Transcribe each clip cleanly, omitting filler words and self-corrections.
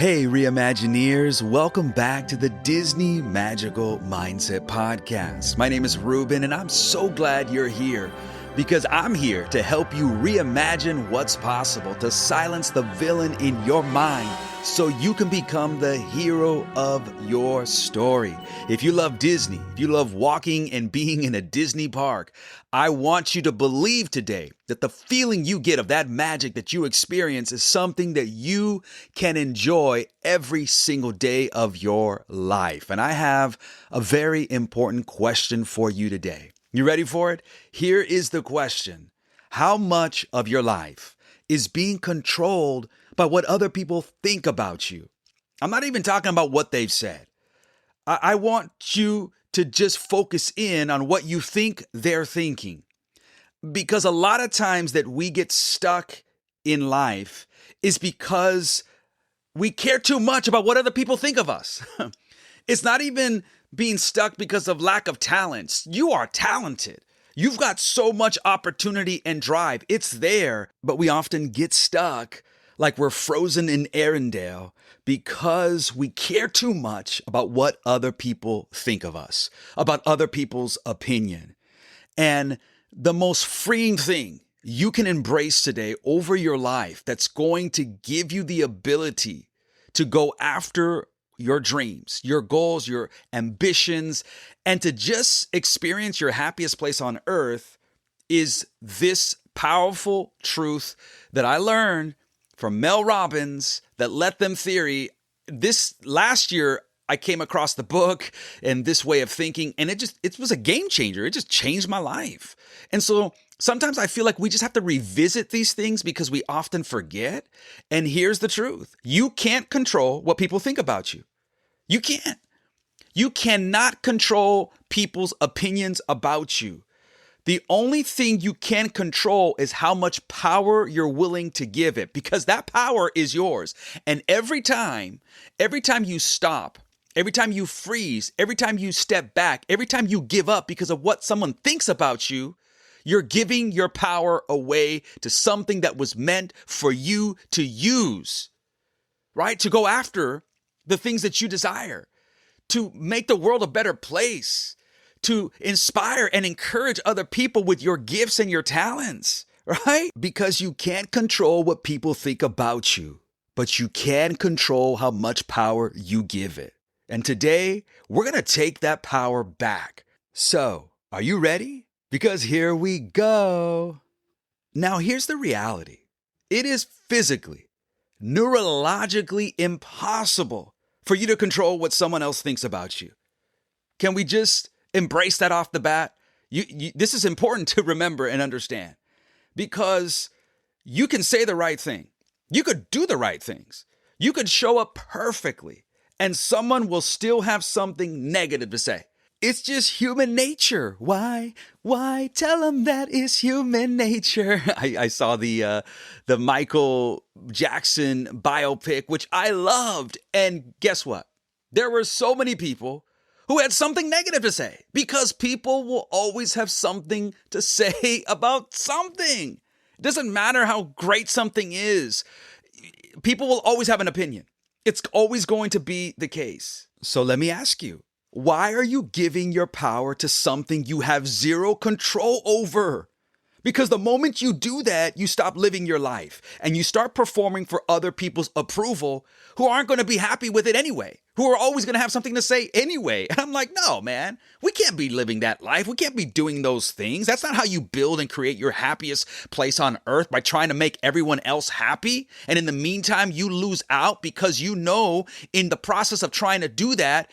Hey, Reimagineers, welcome back to the Disney Magical Mindset Podcast. My name is Ruben, and I'm so glad you're here because I'm here to help you reimagine what's possible, to silence the villain in your mind so you can become the hero of your story. If you love Disney, if you love walking and being in a Disney park, I want you to believe today that the feeling you get of that magic that you experience is something that you can enjoy every single day of your life. And I have a very important question for you today. You ready for it? Here is the question. How much of your life is being controlled by what other people think about you? I'm not even talking about what they've said. I want you to just focus in on what you think they're thinking. Because a lot of times that we get stuck in life is because we care too much about what other people think of us. It's not even being stuck because of lack of talents. You are talented. You've got so much opportunity and drive. It's there, but we often get stuck like we're frozen in Arendelle because we care too much about what other people think of us, about other people's opinion. And the most freeing thing you can embrace today over your life that's going to give you the ability to go after your dreams, your goals, your ambitions, and to just experience your happiest place on earth is this powerful truth that I learned from Mel Robbins, that Let Them theory. This last year, I came across the book and this way of thinking, and it was a game changer. It just changed my life. And so sometimes I feel like we just have to revisit these things because we often forget. And here's the truth. You can't control what people think about you. You can't. You cannot control people's opinions about you. The only thing you can control is how much power you're willing to give it, because that power is yours. And every time you stop, every time you freeze, every time you step back, every time you give up because of what someone thinks about you, you're giving your power away to something that was meant for you to use, right? To go after the things that you desire, to make the world a better place, to inspire and encourage other people with your gifts and your talents, right? Because you can't control what people think about you, but you can control how much power you give it. And today, we're going to take that power back. So, are you ready? Because here we go. Now, here's the reality. It is physically, neurologically impossible for you to control what someone else thinks about you. Can we just embrace that off the bat? This is important to remember and understand, because you can say the right thing. You could do the right things. You could show up perfectly, and someone will still have something negative to say. It's just human nature. Why tell them that it's human nature? I saw the Michael Jackson biopic, which I loved. And guess what? There were so many people who had something negative to say, because people will always have something to say about something. It doesn't matter how great something is. People will always have an opinion. It's always going to be the case. So let me ask you, why are you giving your power to something you have zero control over? Because the moment you do that, you stop living your life and you start performing for other people's approval, who aren't going to be happy with it anyway, who are always going to have something to say anyway. And I'm like, no, man, we can't be living that life. We can't be doing those things. That's not how you build and create your happiest place on earth, by trying to make everyone else happy. And in the meantime, you lose out because you know in the process of trying to do that,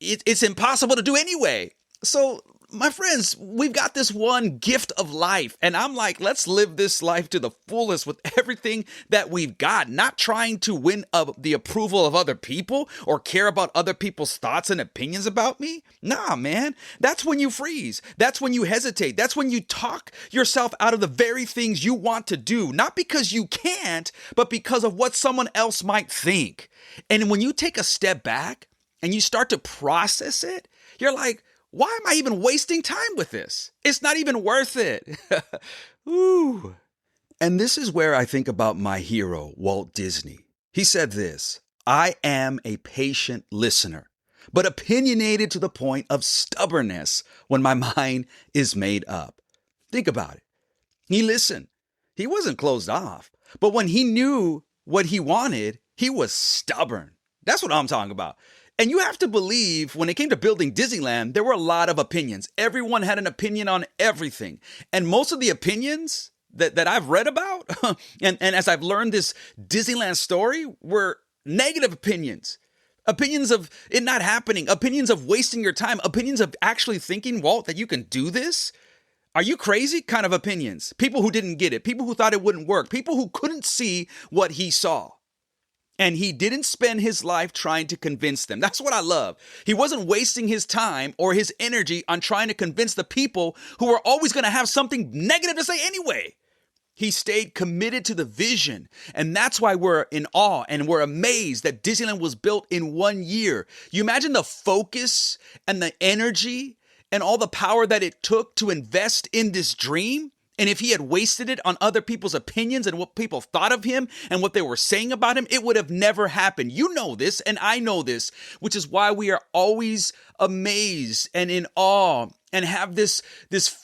it's impossible to do anyway. So, my friends, we've got this one gift of life, and I'm like, let's live this life to the fullest with everything that we've got, not trying to win the approval of other people or care about other people's thoughts and opinions about me. Nah, man, that's when you freeze. That's when you hesitate. That's when you talk yourself out of the very things you want to do, not because you can't, but because of what someone else might think. And when you take a step back and you start to process it, you're like, why am I even wasting time with this? It's not even worth it. Ooh. And this is where I think about my hero, Walt Disney. He said this: I am a patient listener, but opinionated to the point of stubbornness when my mind is made up. Think about it. He listened. He wasn't closed off, but when he knew what he wanted, he was stubborn. That's what I'm talking about. And you have to believe when it came to building Disneyland, there were a lot of opinions. Everyone had an opinion on everything. And most of the opinions that I've read about, and as I've learned this Disneyland story, were negative opinions. Opinions of it not happening, opinions of wasting your time, opinions of actually thinking, Walt, that you can do this. Are you crazy? Kind of opinions. People who didn't get it, people who thought it wouldn't work, people who couldn't see what he saw. And he didn't spend his life trying to convince them. That's what I love. He wasn't wasting his time or his energy on trying to convince the people who were always going to have something negative to say anyway. He stayed committed to the vision. And that's why we're in awe and we're amazed that Disneyland was built in 1 year. You imagine the focus and the energy and all the power that it took to invest in this dream? And if he had wasted it on other people's opinions and what people thought of him and what they were saying about him, it would have never happened. You know this, and I know this, which is why we are always amazed and in awe and have this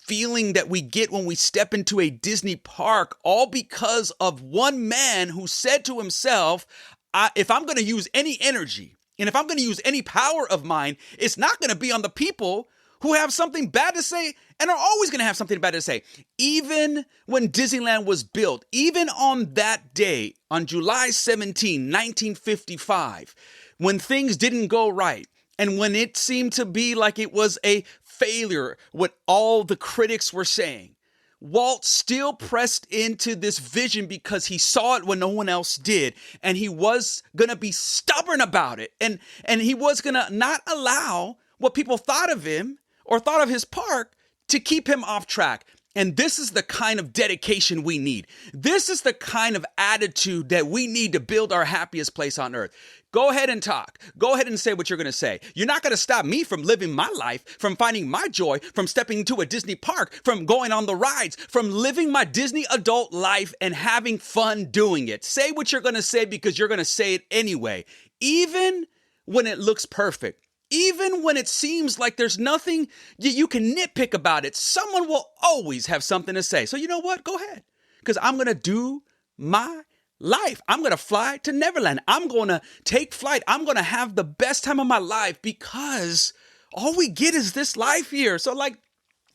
feeling that we get when we step into a Disney park, all because of one man who said to himself, if I'm going to use any energy and if I'm going to use any power of mine, it's not going to be on the people who have something bad to say and are always going to have something bad to say. Even when Disneyland was built, even on that day, on July 17, 1955, when things didn't go right, and when it seemed to be like it was a failure, what all the critics were saying, Walt still pressed into this vision because he saw it when no one else did. And he was going to be stubborn about it. And he was going to not allow what people thought of him or thought of his park to keep him off track. And this is the kind of dedication we need. This is the kind of attitude that we need to build our happiest place on earth. Go ahead and talk. Go ahead and say what you're going to say. You're not going to stop me from living my life, from finding my joy, from stepping into a Disney park, from going on the rides, from living my Disney adult life and having fun doing it. Say what you're going to say because you're going to say it anyway, even when it looks perfect. Even when it seems like there's nothing you can nitpick about it, someone will always have something to say. So you know what? Go ahead. Because I'm going to do my life. I'm going to fly to Neverland. I'm going to take flight. I'm going to have the best time of my life because all we get is this life here. So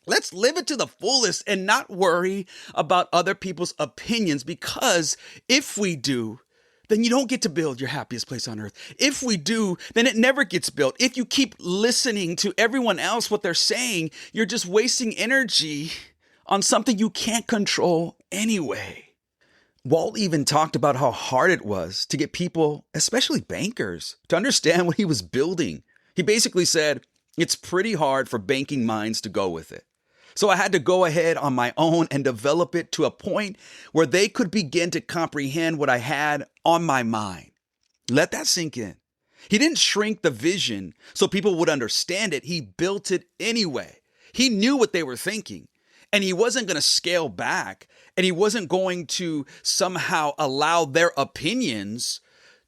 let's live it to the fullest and not worry about other people's opinions, because if we do, then you don't get to build your happiest place on earth. If we do, then it never gets built. If you keep listening to everyone else, what they're saying, you're just wasting energy on something you can't control anyway. Walt even talked about how hard it was to get people, especially bankers, to understand what he was building. He basically said, it's pretty hard for banking minds to go with it. So I had to go ahead on my own and develop it to a point where they could begin to comprehend what I had on my mind. Let that sink in. He didn't shrink the vision so people would understand it. He built it anyway. He knew what they were thinking, and he wasn't going to scale back, and he wasn't going to somehow allow their opinions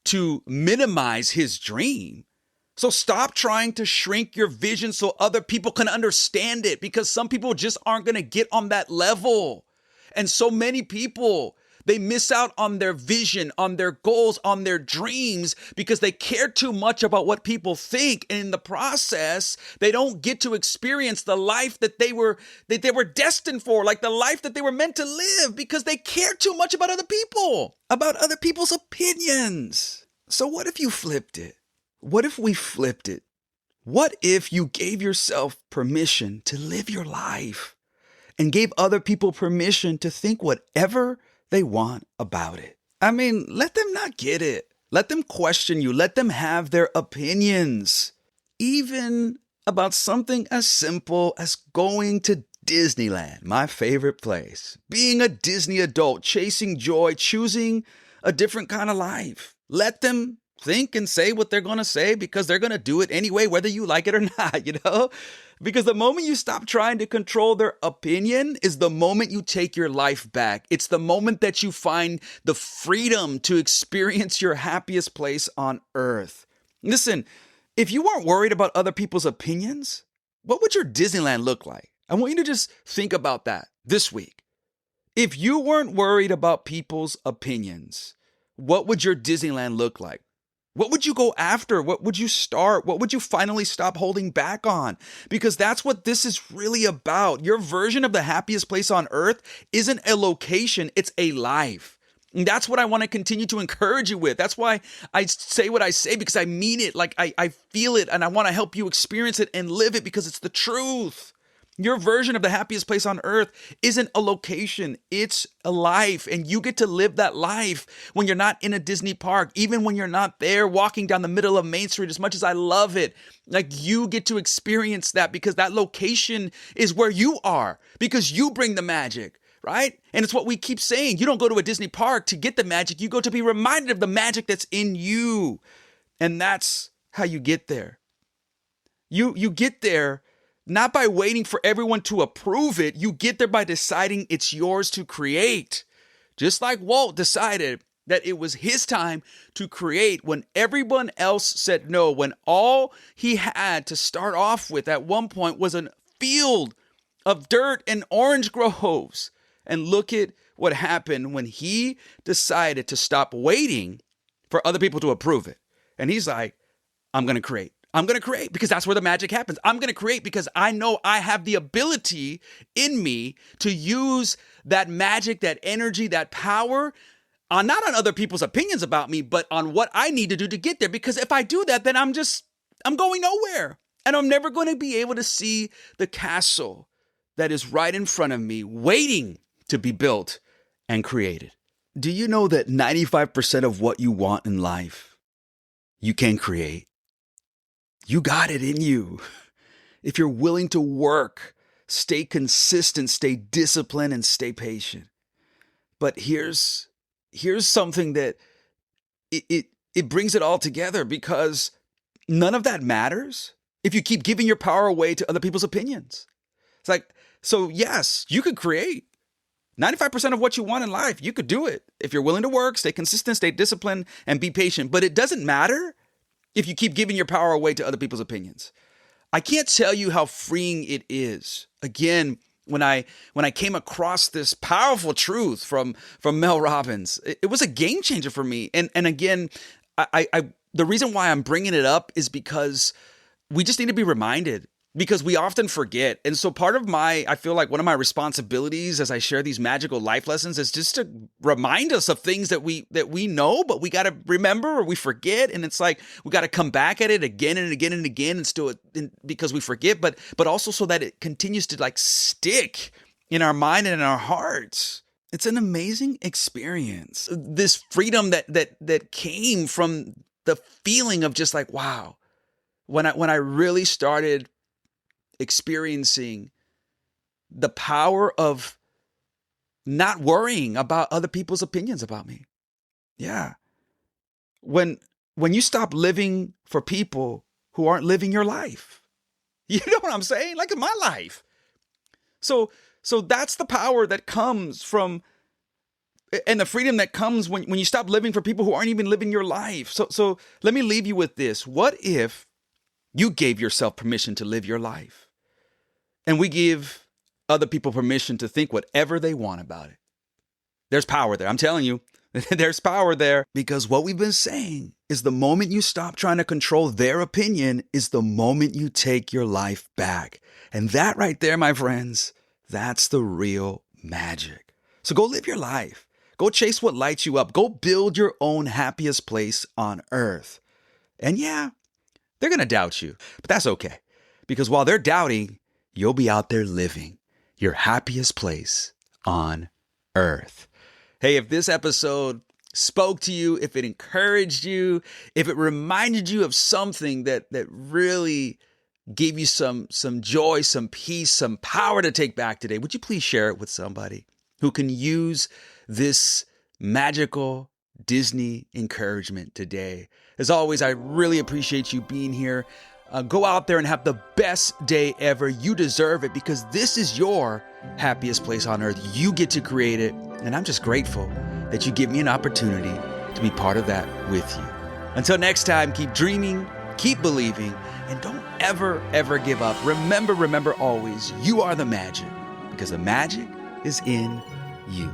to minimize his dream. So stop trying to shrink your vision so other people can understand it, because some people just aren't going to get on that level. And so many people, they miss out on their vision, on their goals, on their dreams because they care too much about what people think. And in the process, they don't get to experience the life that they were destined for, like the life that they were meant to live, because they care too much about other people, about other people's opinions. So what if you flipped it? What if we flipped it? What if you gave yourself permission to live your life and gave other people permission to think whatever they want about it? I mean, let them not get it. Let them question you. Let them have their opinions, even about something as simple as going to Disneyland, my favorite place, being a Disney adult, chasing joy, choosing a different kind of life. Let them think and say what they're going to say because they're going to do it anyway, whether you like it or not, Because the moment you stop trying to control their opinion is the moment you take your life back. It's the moment that you find the freedom to experience your happiest place on earth. Listen, if you weren't worried about other people's opinions, what would your Disneyland look like? I want you to just think about that this week. If you weren't worried about people's opinions, what would your Disneyland look like? What would you go after? What would you start? What would you finally stop holding back on? Because that's what this is really about. Your version of the happiest place on earth isn't a location, it's a life. And that's what I want to continue to encourage you with. That's why I say what I say, because I mean it. Like I feel it, and I want to help you experience it and live it because it's the truth. Your version of the happiest place on earth isn't a location, it's a life. And you get to live that life when you're not in a Disney park, even when you're not there walking down the middle of Main Street. As much as I love it, like, you get to experience that because that location is where you are, because you bring the magic, right? And it's what we keep saying. You don't go to a Disney park to get the magic. You go to be reminded of the magic that's in you. And that's how you get there. You get there not by waiting for everyone to approve it. You get there by deciding it's yours to create. Just like Walt decided that it was his time to create when everyone else said no, when all he had to start off with at one point was a field of dirt and orange groves. And look at what happened when he decided to stop waiting for other people to approve it. And he's like, I'm going to create. I'm going to create because that's where the magic happens. I'm going to create because I know I have the ability in me to use that magic, that energy, that power on not on other people's opinions about me, but on what I need to do to get there. Because if I do that, then I'm going nowhere. And I'm never going to be able to see the castle that is right in front of me waiting to be built and created. Do you know that 95% of what you want in life, you can create? You got it in you. If you're willing to work, stay consistent, stay disciplined, and stay patient. But here's something that it brings it all together, because none of that matters if you keep giving your power away to other people's opinions. It's like, so yes, you could create 95% of what you want in life. You could do it if you're willing to work, stay consistent, stay disciplined, and be patient. But it doesn't matter if you keep giving your power away to other people's opinions. I can't tell you how freeing it is. Again, when I came across this powerful truth from Mel Robbins, it was a game changer for me. And again, I the reason why I'm bringing it up is because we just need to be reminded, because we often forget. And so I feel like one of my responsibilities as I share these magical life lessons is just to remind us of things that we know, but we got to remember, or we forget. And it's like, we got to come back at it again and again and again, and still because we forget, but also so that it continues to like stick in our mind and in our hearts. It's an amazing experience. This freedom that came from the feeling of just like, wow, when I really started experiencing the power of not worrying about other people's opinions about me. Yeah. When you stop living for people who aren't living your life. You know what I'm saying? Like in my life. So that's the power that comes from, and the freedom that comes when you stop living for people who aren't even living your life. So let me leave you with this. What if you gave yourself permission to live your life? And we give other people permission to think whatever they want about it. There's power there. I'm telling you, there's power there, because what we've been saying is the moment you stop trying to control their opinion is the moment you take your life back. And that right there, my friends, that's the real magic. So go live your life. Go chase what lights you up. Go build your own happiest place on earth. And yeah, they're going to doubt you, but that's okay. Because while they're doubting, you'll be out there living your happiest place on earth. Hey, if this episode spoke to you, if it encouraged you, if it reminded you of something that really gave you some joy, some peace, some power to take back today, would you please share it with somebody who can use this magical Disney encouragement today. As always, I really appreciate you being here. Go out there and have the best day ever. You deserve it because this is your happiest place on earth. You get to create it. And I'm just grateful that you give me an opportunity to be part of that with you. Until next time, keep dreaming, keep believing, and don't ever give up. Remember always, you are the magic because the magic is in you.